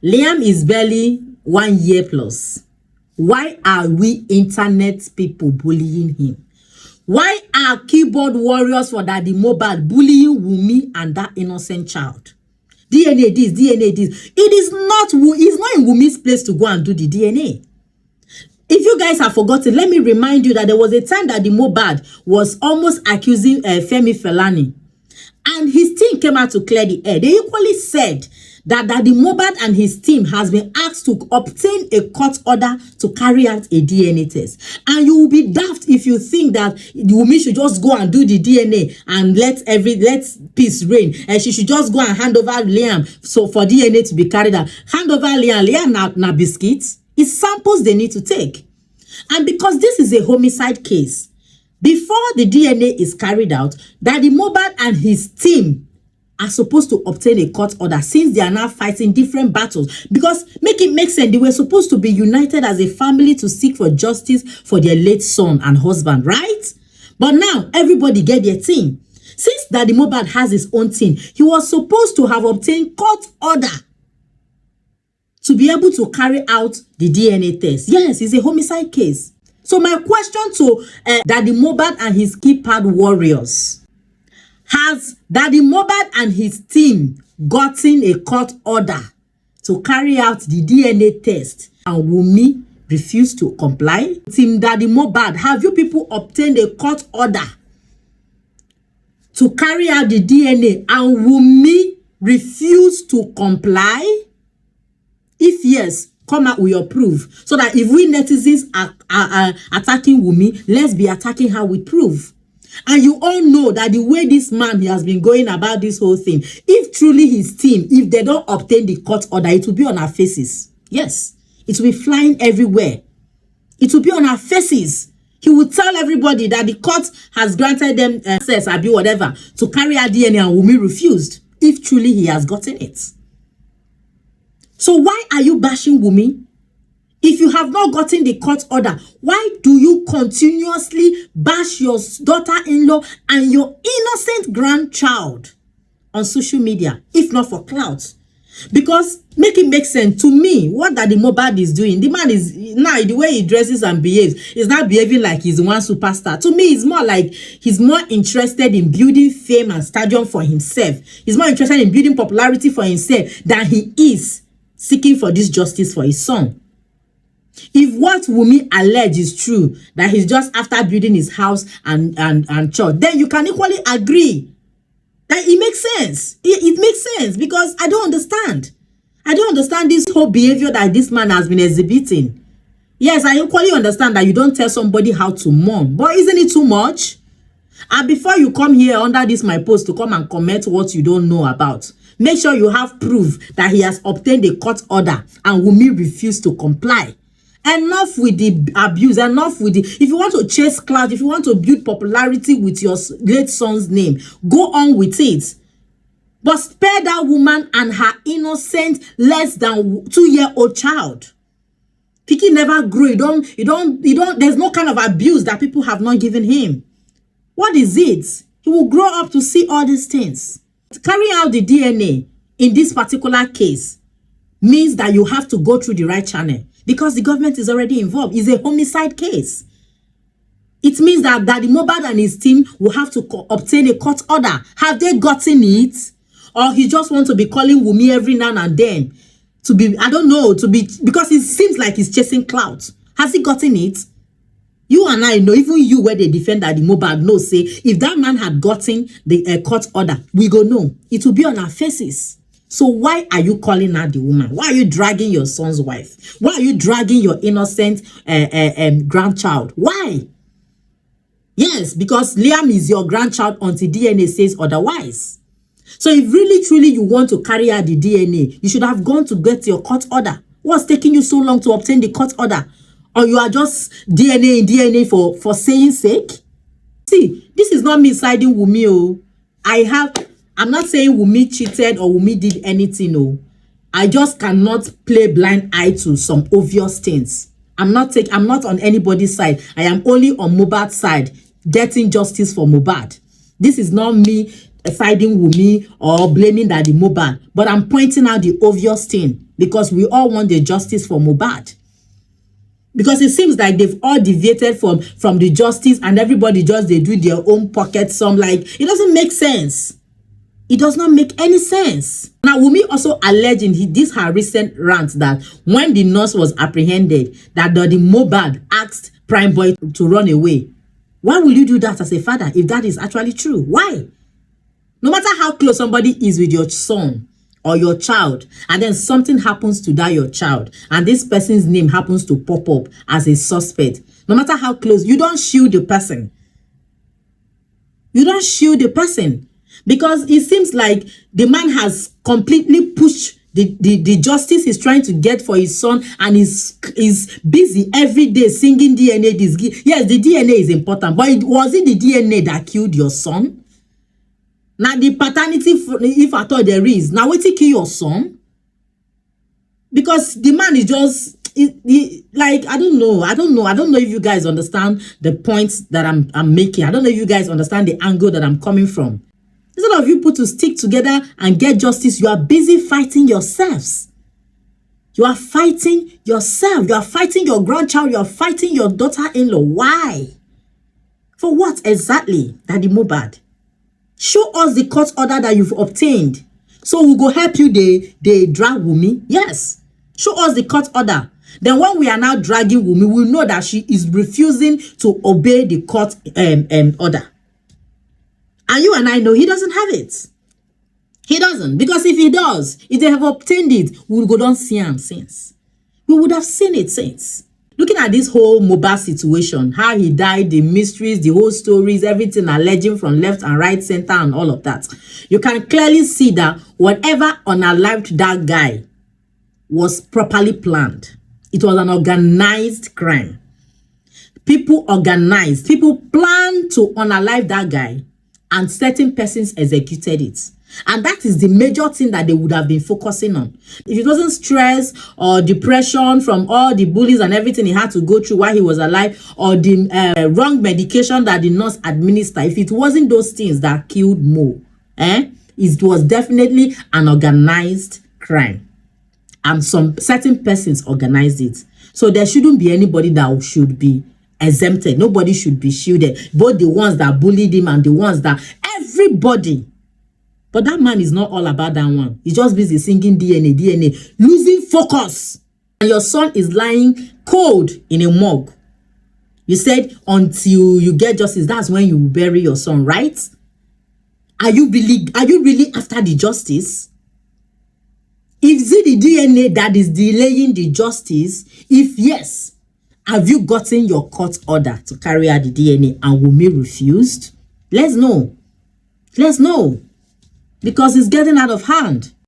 Liam is barely 1 year plus. Why are we internet people bullying him? Why are keyboard warriors for Daddy Mohbad bullying Wumi and that innocent child? DNA this, DNA this. It's not in Wumi's place to go and do the DNA. If you guys have forgotten, let me remind you that there was a time that the Mohbad was almost accusing Femi Felani. And his team came out to clear the air. They equally said that the Mohbad and his team has been asked to obtain a court order to carry out a DNA test. And you will be daft if you think that Wumi should just go and do the DNA and let peace reign. And she should just go and hand over Liam so for DNA to be carried out. Hand over Liam na biscuits. It's samples they need to take. And because this is a homicide case, before the DNA is carried out, Daddy Mohbad and his team are supposed to obtain a court order since they are now fighting different battles. Because make it make sense, they were supposed to be united as a family to seek for justice for their late son and husband, right? But now everybody get their team. Since Daddy Mohbad has his own team, he was supposed to have obtained court order to be able to carry out the DNA test. Yes, it's a homicide case. So my question to Daddy Mohbad and his keypad warriors, has Daddy Mohbad and his team gotten a court order to carry out the DNA test and Wumi refused to comply? Team Daddy Mohbad, have you people obtained a court order to carry out the DNA and Wumi refused to comply? If yes, come out with your proof so that if we netizens are attacking Wumi, let's be attacking her with proof. And you all know that the way this man he has been going about this whole thing, if truly his team, if they don't obtain the court order, it will be on our faces. Yes, it will be flying everywhere. It will be on our faces. He will tell everybody that the court has granted them access, or whatever, to carry out DNA and Wumi refused, if truly he has gotten it. So why are you bashing Wumi? If you have not gotten the court order, why do you continuously bash your daughter-in-law and your innocent grandchild on social media, if not for clout? Because make it make sense to me, what Daddy Mohbad is doing, the man is now, the way he dresses and behaves, is not behaving like he's one superstar. To me, it's more like he's more interested in building fame and stardom for himself. He's more interested in building popularity for himself than he is seeking for this justice for his son. If what Wumi alleged is true, that he's just after building his house and church, then you can equally agree that it makes sense. It makes sense because I don't understand. I don't understand this whole behavior that this man has been exhibiting. Yes, I equally understand that you don't tell somebody how to mourn, but isn't it too much? And before you come here under this my post to come and comment what you don't know about, make sure you have proof that he has obtained a court order and Wumi refused to comply. Enough with the abuse, enough with the, if you want to chase clout, if you want to build popularity with your late son's name, go on with it. But spare that woman and her innocent, less than 2-year-old child. Piki never grew. There's no kind of abuse that people have not given him. What is it? He will grow up to see all these things. Carrying out the DNA in this particular case means that you have to go through the right channel because the government is already involved. It's a homicide case. It means that Daddy Mohbad and his team will have to obtain a court order. Have they gotten it? Or he just wants to be calling Wumi every now and then to be, I don't know, to be, because it seems like he's chasing clout. Has he gotten it? You and I know, even you where they defend Daddy Mohbad know, say, if that man had gotten the court order, we go know. It will be on our faces. So why are you calling out the woman? Why are you dragging your son's wife? Why are you dragging your innocent grandchild? Why? Yes, because Liam is your grandchild until DNA says otherwise. So if really, truly you want to carry out the DNA, you should have gone to get your court order. What's taking you so long to obtain the court order? Or you are just DNA for saying sake? See, this is not me siding Wumi. Oh. I'm not saying Wumi cheated or Wumi did anything. No. I just cannot play blind eye to some obvious things. I'm not on anybody's side. I am only on Mohbad's side, getting justice for Mohbad. This is not me siding Wumi or blaming Daddy Mohbad, but I'm pointing out the obvious thing. because we all want the justice for Mohbad. Because it seems like they've all deviated from the justice, and everybody just they do their own pocket sum. Like, it doesn't make sense. It does not make any sense. Now, Wumi also alleged in this her recent rant that when the nurse was apprehended, that the Mohbad asked Prime Boy to run away. Why will you do that as a father if that is actually true? Why? No matter how close somebody is with your son or your child, and then something happens to that your child, and this person's name happens to pop up as a suspect, no matter how close, you don't shield the person. You don't shield the person. Because it seems like the man has completely pushed the justice he's trying to get for his son, and is busy every day singing DNA. Yes, the DNA is important, but was it the DNA that killed your son? Now, the paternity, if at all there is, now wait to kill your son? Because the man is just... like, I don't know if you guys understand the points that I'm making. I don't know if you guys understand the angle that I'm coming from. Instead of you put to stick together and get justice, you are busy fighting yourselves. You are fighting yourself. You are fighting your grandchild. You are fighting your daughter-in-law. Why? For what exactly, Daddy Mohbad? Show us the court order that you've obtained, so we'll go help you. They drag Wumi. Yes. Show us the court order. Then when we are now dragging Wumi, we'll know that she is refusing to obey the court order. And you and I know he doesn't have it. He doesn't. Because if he does, if they have obtained it, we would go down see him since. We would have seen it since. Looking at this whole Mohbad situation, how he died, the mysteries, the whole stories, everything alleging from left and right, center, and all of that, you can clearly see that whatever unalived that guy was properly planned. It was an organized crime. People organized. People planned to unalive that guy, and certain persons executed it. And that is the major thing that they would have been focusing on. If it wasn't stress or depression from all the bullies and everything he had to go through while he was alive, or the wrong medication that the nurse administered, if it wasn't those things that killed Mo, it was definitely an organized crime. And some certain persons organized it. So there shouldn't be anybody that should be exempted. Nobody should be shielded. Both the ones that bullied him and the ones that... everybody. But that man is not all about that one. He's just busy singing DNA, losing focus. And your son is lying cold in a morgue. You said until you get justice, that's when you will bury your son, right? Are you really after the justice? Is it the DNA that is delaying the justice? If yes, have you gotten your court order to carry out the DNA and Wumi refused? Let's know. Let's know. Because it's getting out of hand.